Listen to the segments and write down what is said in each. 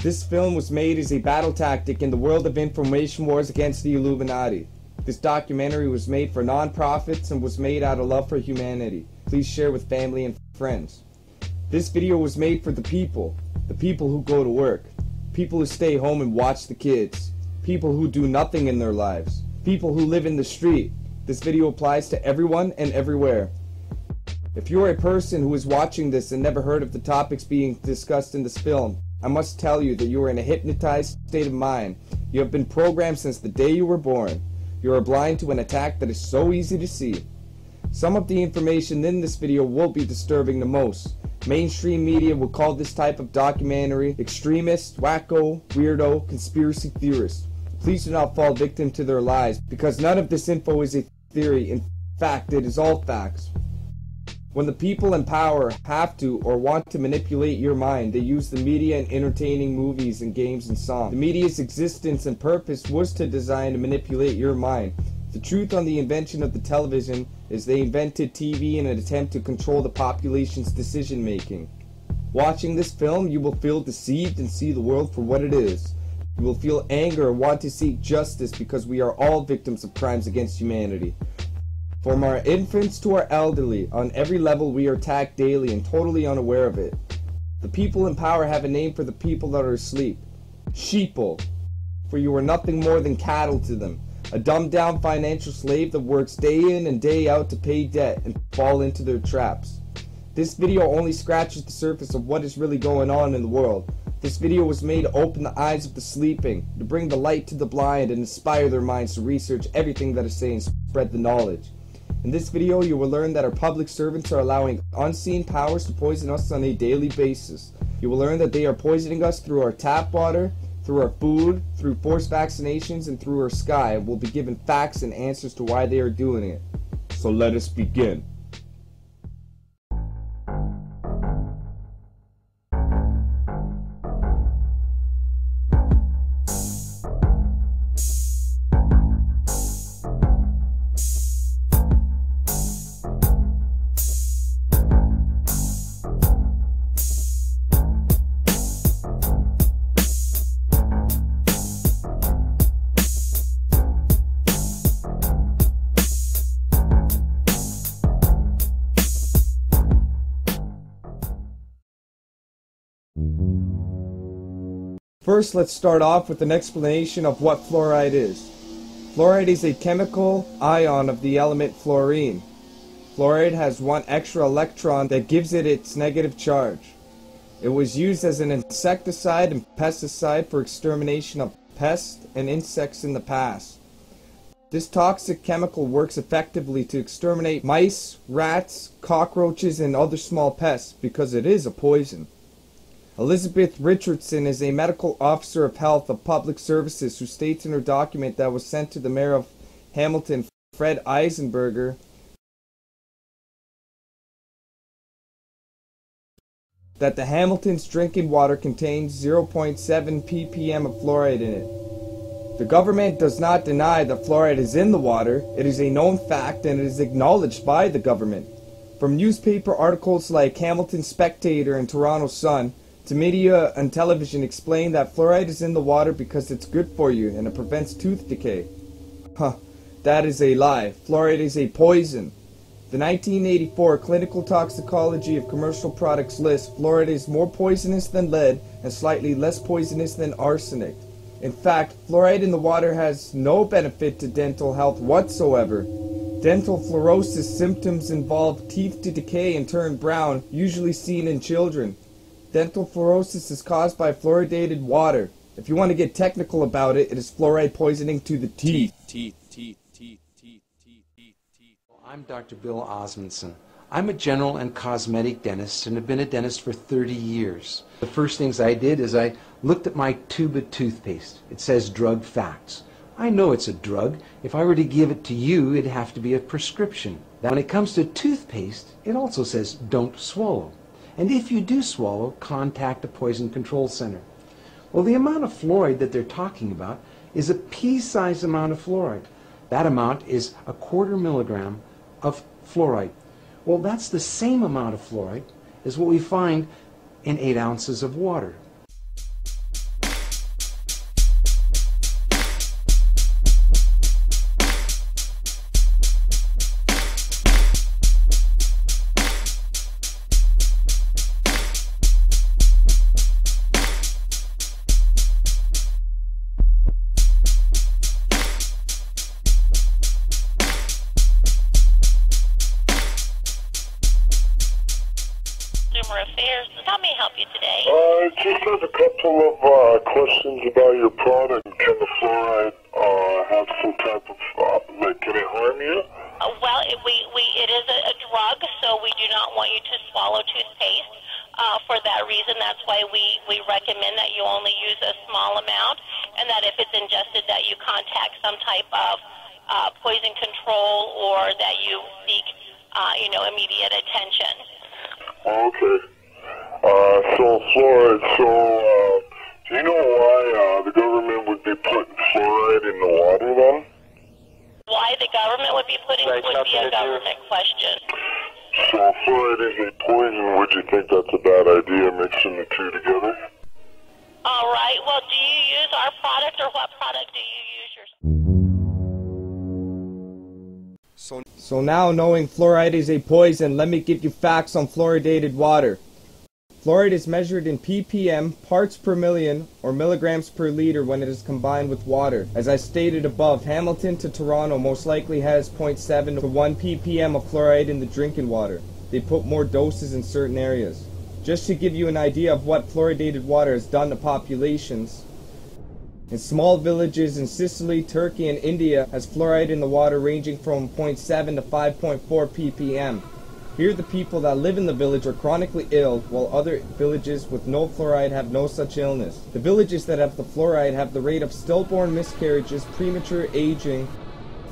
This film was made as a battle tactic in the world of information wars against the Illuminati. This documentary was made for non-profits and was made out of love for humanity. Please share with family and friends. This video was made for the people who go to work, people who stay home and watch the kids, people who do nothing in their lives, people who live in the street. This video applies to everyone and everywhere. If you are a person who is watching this and never heard of the topics being discussed in this film, I must tell you that you are in a hypnotized state of mind. You have been programmed since the day you were born. You are blind to an attack that is so easy to see. Some of the information in this video will be disturbing the most. Mainstream media will call this type of documentary extremist, wacko, weirdo, conspiracy theorist. Please do not fall victim to their lies, because none of this info is a theory. In fact, it is all facts. When the people in power have to or want to manipulate your mind, they use the media in entertaining movies and games and songs. The media's existence and purpose was to design to manipulate your mind. The truth on the invention of the television is they invented TV in an attempt to control the population's decision making. Watching this film, you will feel deceived and see the world for what it is. You will feel anger and want to seek justice because we are all victims of crimes against humanity. From our infants to our elderly, on every level we are attacked daily and totally unaware of it. The people in power have a name for the people that are asleep. Sheeple. For you are nothing more than cattle to them. A dumbed down financial slave that works day in and day out to pay debt and fall into their traps. This video only scratches the surface of what is really going on in the world. This video was made to open the eyes of the sleeping, to bring the light to the blind and inspire their minds to research everything that is said and spread the knowledge. In this video, you will learn that our public servants are allowing unseen powers to poison us on a daily basis. You will learn that they are poisoning us through our tap water, through our food, through forced vaccinations, and through our sky, and we'll be given facts and answers to why they are doing it. So let us begin. First, let's start off with an explanation of what fluoride is. Fluoride is a chemical ion of the element fluorine. Fluoride has one extra electron that gives it its negative charge. It was used as an insecticide and pesticide for extermination of pests and insects in the past. This toxic chemical works effectively to exterminate mice, rats, cockroaches, and other small pests because it is a poison. Elizabeth Richardson is a medical officer of health of public services who states in her document that was sent to the mayor of Hamilton, Fred Eisenberger, that the Hamilton's drinking water contains 0.7 ppm of fluoride in it. The government does not deny that fluoride is in the water. It is a known fact and it is acknowledged by the government. From newspaper articles like Hamilton Spectator and Toronto Sun, to media and television explain that fluoride is in the water because it's good for you and it prevents tooth decay. That is a lie. Fluoride is a poison. The 1984 Clinical Toxicology of Commercial Products list fluoride is more poisonous than lead and slightly less poisonous than arsenic. In fact, fluoride in the water has no benefit to dental health whatsoever. Dental fluorosis symptoms involve teeth to decay and turn brown, usually seen in children. Dental fluorosis is caused by fluoridated water. If you want to get technical about it, it is fluoride poisoning to the teeth. I'm Dr. Bill Osmondson. I'm a general and cosmetic dentist and have been a dentist for 30 years. The first things I did is I looked at my tube of toothpaste. It says drug facts. I know it's a drug. If I were to give it to you, it'd have to be a prescription. Now, when it comes to toothpaste, it also says don't swallow. And if you do swallow, contact a poison control center. Well, the amount of fluoride that they're talking about is a pea-sized amount of fluoride. That amount is 1/4 milligram of fluoride. Well, that's the same amount of fluoride as what we find in 8 ounces of water. Consumer Affairs. How may I help you today? I just have a couple of questions about your product. Can the fluoride have some type of, can it harm you? Well, it is a drug, so we do not want you to swallow toothpaste. For that reason, that's why we recommend that you only use a small amount, and that if it's ingested, that you contact some type of poison control, or that you seek, immediate attention. Okay. So fluoride, do you know why the government would be putting fluoride in the water then? Why the government would be putting would be a government question. So if fluoride is a poison, would you think that's a bad idea, mixing the two together? All right. Well, do you use our product, or what product do you use yourself? So now, knowing fluoride is a poison, let me give you facts on fluoridated water. Fluoride is measured in ppm, parts per million, or milligrams per liter when it is combined with water. As I stated above, Hamilton to Toronto most likely has 0.7 to 1 ppm of fluoride in the drinking water. They put more doses in certain areas. Just to give you an idea of what fluoridated water has done to populations, in small villages in Sicily, Turkey, and India has fluoride in the water ranging from 0.7 to 5.4 ppm. Here the people that live in the village are chronically ill, while other villages with no fluoride have no such illness. The villages that have the fluoride have the rate of stillborn miscarriages, premature aging,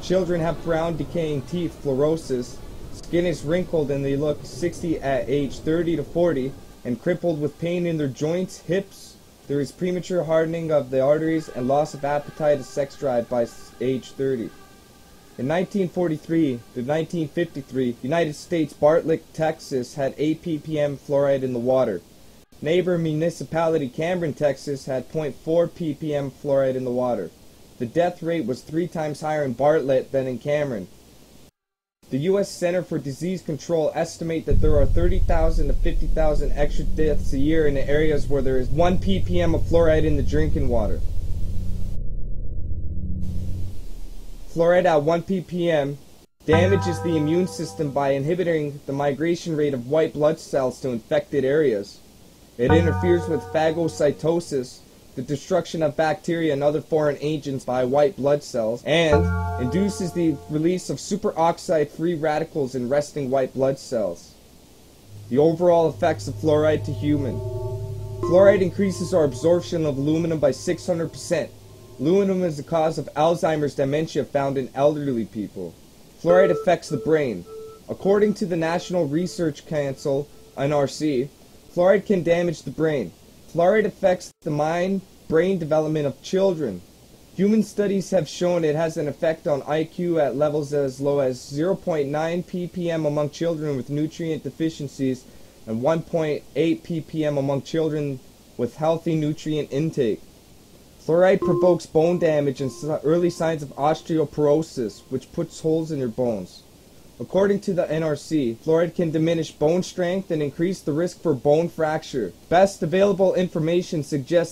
children have brown decaying teeth, fluorosis, skin is wrinkled and they look 60 at age 30 to 40, and crippled with pain in their joints, hips. There is premature hardening of the arteries and loss of appetite and sex drive by age 30. In 1943 to 1953, United States, Bartlett, Texas had 8 ppm fluoride in the water. Neighbor municipality Cameron, Texas had 0.4 ppm fluoride in the water. The death rate was 3 times higher in Bartlett than in Cameron. The U.S. Center for Disease Control estimate that there are 30,000 to 50,000 extra deaths a year in the areas where there is 1 ppm of fluoride in the drinking water. Fluoride at 1 ppm damages the immune system by inhibiting the migration rate of white blood cells to infected areas. It interferes with phagocytosis, the destruction of bacteria and other foreign agents by white blood cells, and induces the release of superoxide free radicals in resting white blood cells. The overall effects of fluoride to human. Fluoride increases our absorption of aluminum by 600%. Aluminum is the cause of Alzheimer's dementia found in elderly people. Fluoride affects the brain. According to the National Research Council, NRC, fluoride can damage the brain. Fluoride affects the mind-brain development of children. Human studies have shown it has an effect on IQ at levels as low as 0.9 ppm among children with nutrient deficiencies and 1.8 ppm among children with healthy nutrient intake. Fluoride provokes bone damage and early signs of osteoporosis, which puts holes in your bones. According to the NRC, fluoride can diminish bone strength and increase the risk for bone fracture. Best available information suggests that